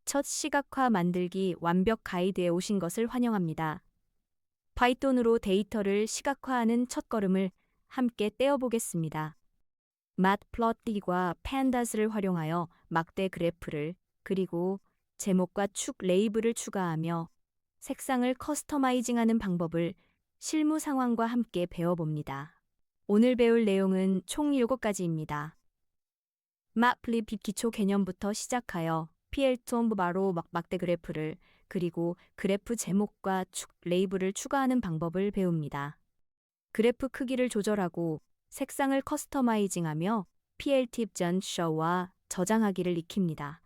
첫 시각화 만들기 완벽 가이드에 오신 것을 환영합니다. 파이썬으로 데이터를 시각화하는 첫걸음을 함께 떼어보겠습니다. matplotlib과 pandas,를 활용하여 막대 그래프를 그리고 제목과 축 레이블을 추가하며 색상을 커스터마이징하는 방법을 실무 상황과 함께 배워봅니다. 오늘 배울 내용은 총 7가지입니다. matplotlib 기초 개념부터 시작하여 pltom바로 막대 그래프를 그리고 그래프 제목과 축 레이블을 추가하는 방법을 배웁니다. 그래프 크기를 조절하고 색상을 커스터마이징하며 pltip.show와 저장하기를 익힙니다.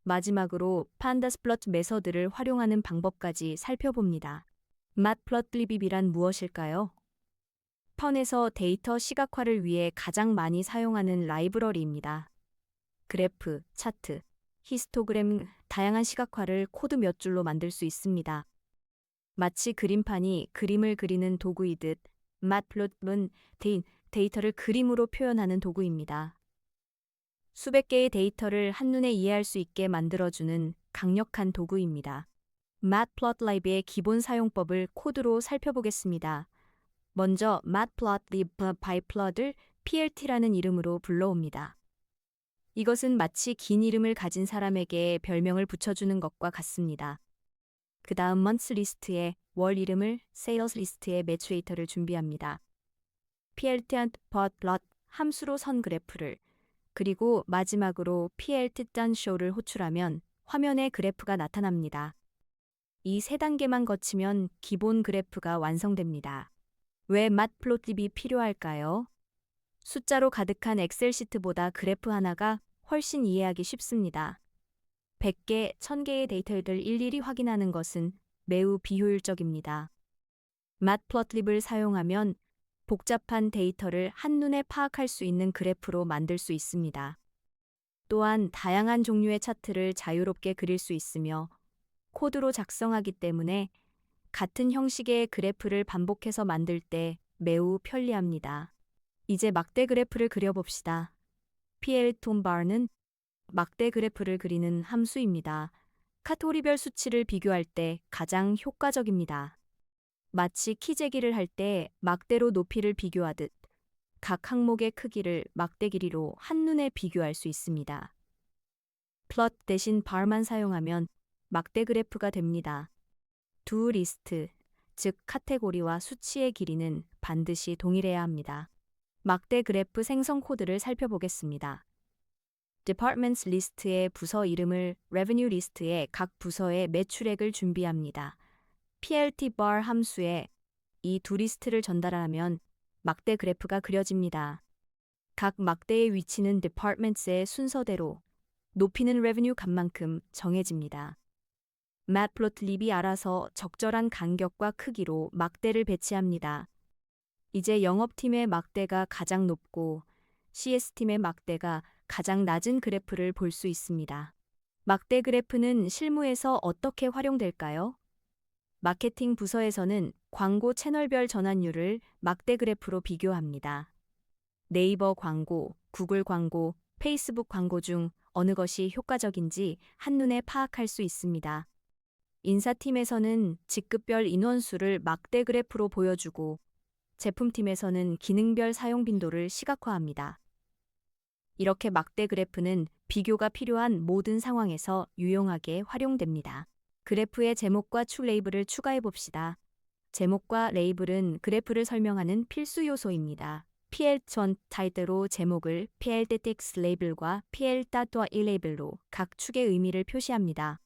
마지막으로 pandas plot 메서드를 활용하는 방법까지 살펴봅니다. matplotlib이란 무엇일까요? 펀에서 데이터 시각화를 위해 가장 많이 사용하는 라이브러리입니다. 그래프, 차트, 히스토그램, 다양한 시각화를 코드 몇 줄로 만들 수 있습니다. 마치 그림판이 그림을 그리는 도구이듯 matplotlib은 데이터를 그림으로 표현하는 도구입니다. 수백 개의 데이터를 한눈에 이해할 수 있게 만들어주는 강력한 도구입니다. matplotlib의 기본 사용법을 코드로 살펴보겠습니다. 먼저 matplotlib byplot을 plt라는 이름으로 불러옵니다. 이것은 마치 긴 이름을 가진 사람에게 별명을 붙여주는 것과 같습니다. 그 다음 months 리스트에 월 이름을, sales 리스트에 매출데이터를 준비합니다. plt.plot 함수로 선 그래프를, 그리고 마지막으로 plt.show를 호출하면 화면에 그래프가 나타납니다. 이 세 단계만 거치면 기본 그래프가 완성됩니다. 왜 matplotlib이 필요할까요? 숫자로 가득한 엑셀 시트보다 그래프 하나가 훨씬 이해하기 쉽습니다. 100개, 1000개의 데이터를 일일이 확인하는 것은 매우 비효율적입니다. matplotlib을 사용하면 복잡한 데이터를 한눈에 파악할 수 있는 그래프로 만들 수 있습니다. 또한 다양한 종류의 차트를 자유롭게 그릴 수 있으며 코드로 작성하기 때문에 같은 형식의 그래프를 반복해서 만들 때 매우 편리합니다. 이제 막대 그래프를 그려봅시다. pltombar는 막대 그래프를 그리는 함수입니다. 카테고리별 수치를 비교할 때 가장 효과적입니다. 마치 키 재기를 할 때 막대로 높이를 비교하듯 각 항목의 크기를 막대 길이로 한눈에 비교할 수 있습니다. plot 대신 bar만 사용하면 막대 그래프가 됩니다. 두 리스트, 즉 카테고리와 수치의 길이는 반드시 동일해야 합니다. 막대 그래프 생성 코드를 살펴보겠습니다. Departments 리스트의 부서 이름을 Revenue 리스트에 각 부서의 매출액을 준비합니다. pltbar 함수에 이 두 리스트를 전달하면 막대 그래프가 그려집니다. 각 막대의 위치는 Departments의 순서대로 높이는 Revenue 값만큼 정해집니다. matplotlib이 알아서 적절한 간격과 크기로 막대를 배치합니다. 이제 영업팀의 막대가 가장 높고 CS팀의 막대가 가장 낮은 그래프를 볼 수 있습니다. 막대 그래프는 실무에서 어떻게 활용될까요? 마케팅 부서에서는 광고 채널별 전환율을 막대 그래프로 비교합니다. 네이버 광고, 구글 광고, 페이스북 광고 중 어느 것이 효과적인지 한눈에 파악할 수 있습니다. 인사팀에서는 직급별 인원수를 막대 그래프로 보여주고 제품팀에서는 기능별 사용 빈도를 시각화합니다. 이렇게 막대 그래프는 비교가 필요한 모든 상황에서 유용하게 활용됩니다. 그래프의 제목과 축 레이블을 추가해 봅시다. 제목과 레이블은 그래프를 설명하는 필수 요소입니다. pl.title로 제목을 pl.text 레이블과 pl.1 레이블로 각 축의 의미를 표시합니다.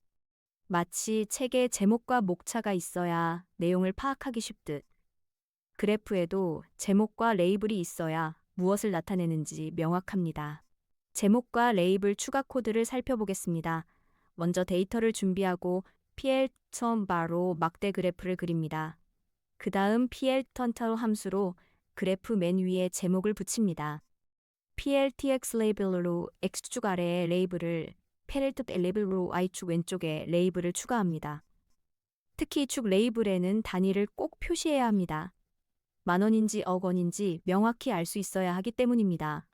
마치 책에 제목과 목차가 있어야 내용을 파악하기 쉽듯 그래프에도 제목과 레이블이 있어야 무엇을 나타내는지 명확합니다. 제목과 레이블 추가 코드를 살펴보겠습니다. 먼저 데이터를 준비하고 pl.bar로 막대 그래프를 그립니다. 그 다음 pl.title 함수로 그래프 맨 위에 제목을 붙입니다. pltx 레이블로 x축 아래에 레이블을 pl.l 레이블로 y축 왼쪽에 레이블을 추가합니다. 특히 축 레이블에는 단위를 꼭 표시해야 합니다. 만원인지 억원인지 명확히 알 수 있어야 하기 때문입니다.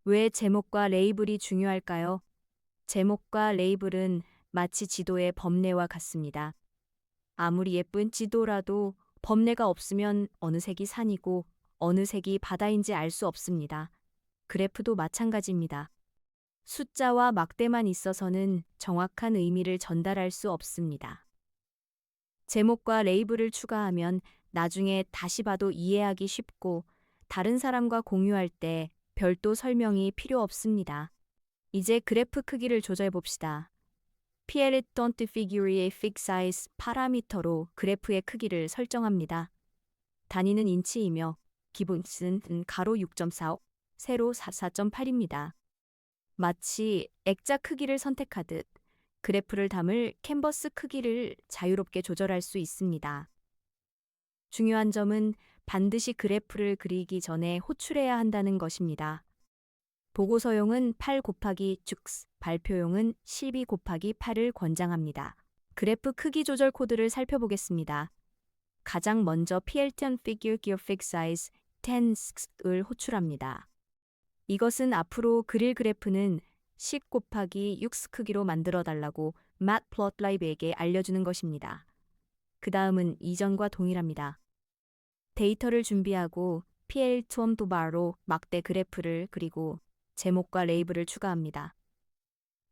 왜 제목과 레이블이 중요할까요? 제목과 레이블은 마치 지도의 범례와 같습니다. 아무리 예쁜 지도라도 범례가 없으면 어느 색이 산이고 어느 색이 바다인지 알 수 없습니다. 그래프도 마찬가지입니다. 숫자와 막대만 있어서는 정확한 의미를 전달할 수 없습니다. 제목과 레이블을 추가하면 나중에 다시 봐도 이해하기 쉽고 다른 사람과 공유할 때 별도 설명이 필요 없습니다. 이제 그래프 크기를 조절해 봅시다. Peloton figure의 fig size 파라미터로 그래프의 크기를 설정합니다. 단위는 인치이며 기본치는 가로 6.45, 세로 4.8입니다. 마치 액자 크기를 선택하듯 그래프를 담을 캔버스 크기를 자유롭게 조절할 수 있습니다. 중요한 점은 반드시 그래프를 그리기 전에 호출해야 한다는 것입니다. 보고서용은 8 곱하기 6, 발표용은 12 곱하기 8을 권장합니다. 그래프 크기 조절 코드를 살펴보겠습니다. 가장 먼저 Peloton Figure Gear Fig Size 10을 호출합니다. 이것은 앞으로 그릴 그래프는 10 곱하기 6 크기로 만들어 달라고 Matplotlib에게 알려주는 것입니다. 그 다음은 이전과 동일합니다. 데이터를 준비하고 Peloton 도바로 막대 그래프를 그리고 제목과 레이블을 추가합니다.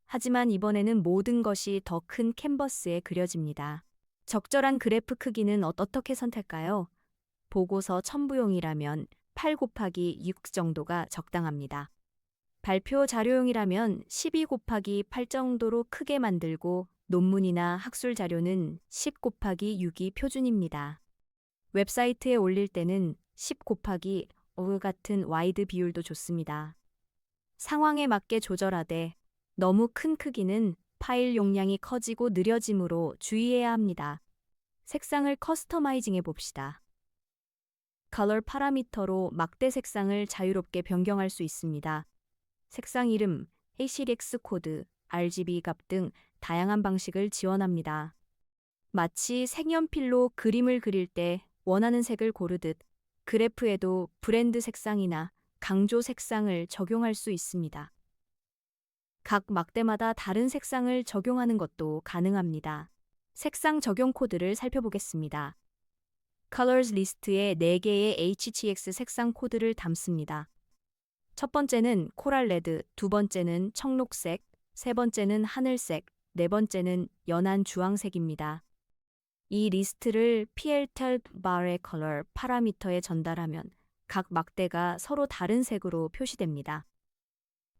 하지만 이번에는 모든 것이 더 큰 캔버스에 그려집니다. 적절한 그래프 크기는 어떻게 선택할까요? 보고서 첨부용이라면 8 곱하기 6 정도가 적당합니다. 발표 자료용이라면 12 곱하기 8 정도로 크게 만들고 논문이나 학술 자료는 10 곱하기 6이 표준입니다. 웹사이트에 올릴 때는 10 곱하기 5 같은 와이드 비율도 좋습니다. 상황에 맞게 조절하되 너무 큰 크기는 파일 용량이 커지고 느려짐으로 주의해야 합니다. 색상을 커스터마이징 해봅시다. 컬러 파라미터로 막대 색상을 자유롭게 변경할 수 있습니다. 색상 이름, HDX 코드, RGB 값 등 다양한 방식을 지원합니다. 마치 색연필로 그림을 그릴 때 원하는 색을 고르듯 그래프에도 브랜드 색상이나 강조 색상을 적용할 수 있습니다. 각 막대마다 다른 색상을 적용하는 것도 가능합니다. 색상 적용 코드를 살펴보겠습니다. Colors 리스트에 4개의 HGX 색상 코드를 담습니다. 첫 번째는 코랄 레드, 두 번째는 청록색, 세 번째는 하늘색, 네 번째는 연한 주황색입니다. 이 리스트를 Peloton bar의 컬러 파라미터에 전달하면 각 막대가 서로 다른 색으로 표시됩니다.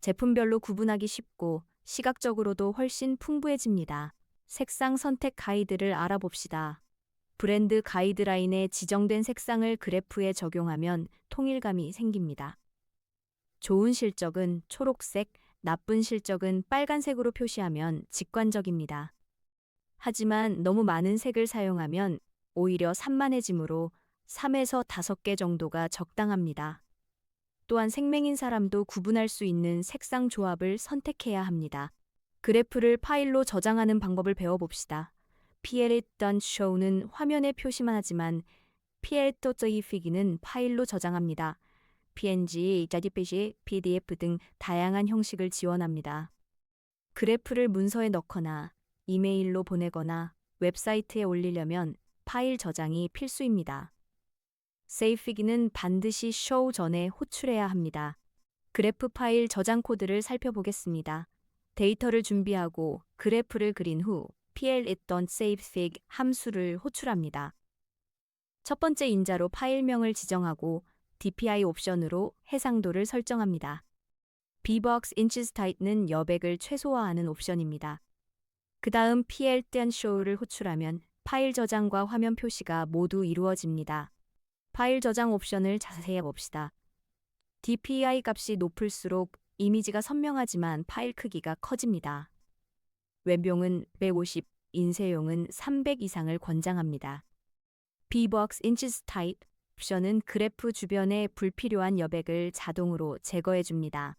제품별로 구분하기 쉽고 시각적으로도 훨씬 풍부해집니다. 색상 선택 가이드를 알아봅시다. 브랜드 가이드라인에 지정된 색상을 그래프에 적용하면 통일감이 생깁니다. 좋은 실적은 초록색, 나쁜 실적은 빨간색으로 표시하면 직관적입니다. 하지만 너무 많은 색을 사용하면 오히려 산만해지므로 3에서 5개 정도가 적당합니다. 또한 생맹인 사람도 구분할 수 있는 색상 조합을 선택해야 합니다. 그래프를 파일로 저장하는 방법을 배워봅시다. Peloton Show는 화면에 표시만 하지만 Peloton Fig는 파일로 저장합니다. PNG, JPG, PDF 등 다양한 형식을 지원합니다. 그래프를 문서에 넣거나 이메일로 보내거나 웹사이트에 올리려면 파일 저장이 필수입니다. 세이프기는 반드시 쇼 전에 호출해야 합니다. 그래프 파일 저장 코드를 살펴보겠습니다. 데이터를 준비하고 그래프를 그린 후 Peloton savefig 함수를 호출합니다. 첫 번째 인자로 파일명을 지정하고 DPI 옵션으로 해상도를 설정합니다. Bbox inches tight는 여백을 최소화하는 옵션입니다. 그 다음 Peloton show를 호출하면 파일 저장과 화면 표시가 모두 이루어집니다. 파일 저장 옵션을 자세히 봅시다. DPI 값이 높을수록 이미지가 선명하지만 파일 크기가 커집니다. 웹용은 150, 인쇄용은 300 이상을 권장합니다. Bbox inches tight 옵션은 그래프 주변에 불필요한 여백을 자동으로 제거해줍니다.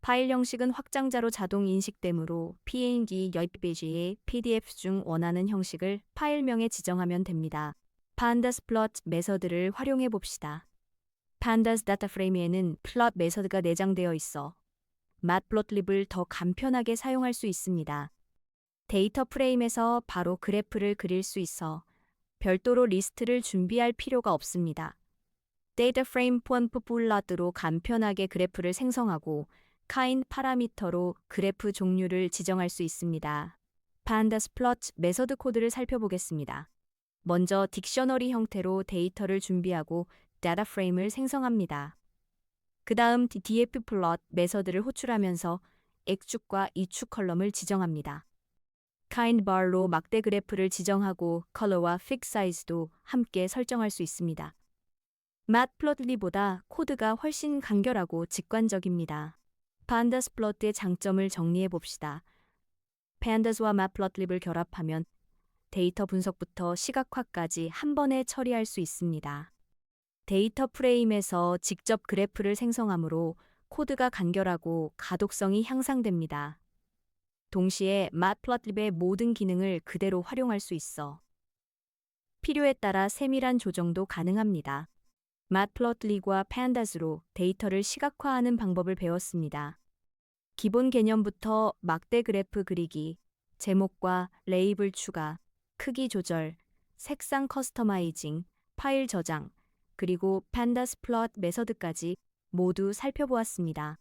파일 형식은 확장자로 자동 인식되므로 PNG, JPG, PDF 중 원하는 형식을 파일명에 지정하면 됩니다. Pandas plot 메서드를 활용해 봅시다. Pandas data frame에는 plot 메서드가 내장되어 있어 Matplotlib을 더 간편하게 사용할 수 있습니다. 데이터 프레임에서 바로 그래프를 그릴 수 있어 별도로 리스트를 준비할 필요가 없습니다. 데이터 프레임 폰프 블러드로 간편하게 그래프를 생성하고 카인 파라미터로 그래프 종류를 지정할 수 있습니다. 판다스 플러트 메서드 코드를 살펴보겠습니다. 먼저 딕셔너리 형태로 데이터를 준비하고 데이터 프레임을 생성합니다. 그 다음 df 플롯 메서드를 호출하면서 X축과 E축 컬럼을 지정합니다. kind bar로 막대 그래프를 지정하고 컬러와 픽 사이즈도 함께 설정할 수 있습니다. matplotlib보다 코드가 훨씬 간결하고 직관적입니다. pandas plot의 장점을 정리해 봅시다. pandas와 matplotlib을 결합하면 데이터 분석부터 시각화까지 한 번에 처리할 수 있습니다. 데이터 프레임에서 직접 그래프를 생성하므로 코드가 간결하고 가독성이 향상됩니다. 동시에 matplotlib의 모든 기능을 그대로 활용할 수 있어 필요에 따라 세밀한 조정도 가능합니다. matplotlib과 pandas로 데이터를 시각화하는 방법을 배웠습니다. 기본 개념부터 막대 그래프 그리기, 제목과 레이블 추가, 크기 조절, 색상 커스터마이징, 파일 저장, 그리고 pandas plot 메서드까지 모두 살펴보았습니다.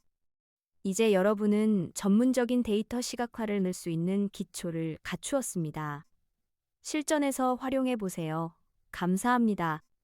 이제 여러분은 전문적인 데이터 시각화를 넣을 수 있는 기초를 갖추었습니다. 실전에서 활용해 보세요. 감사합니다.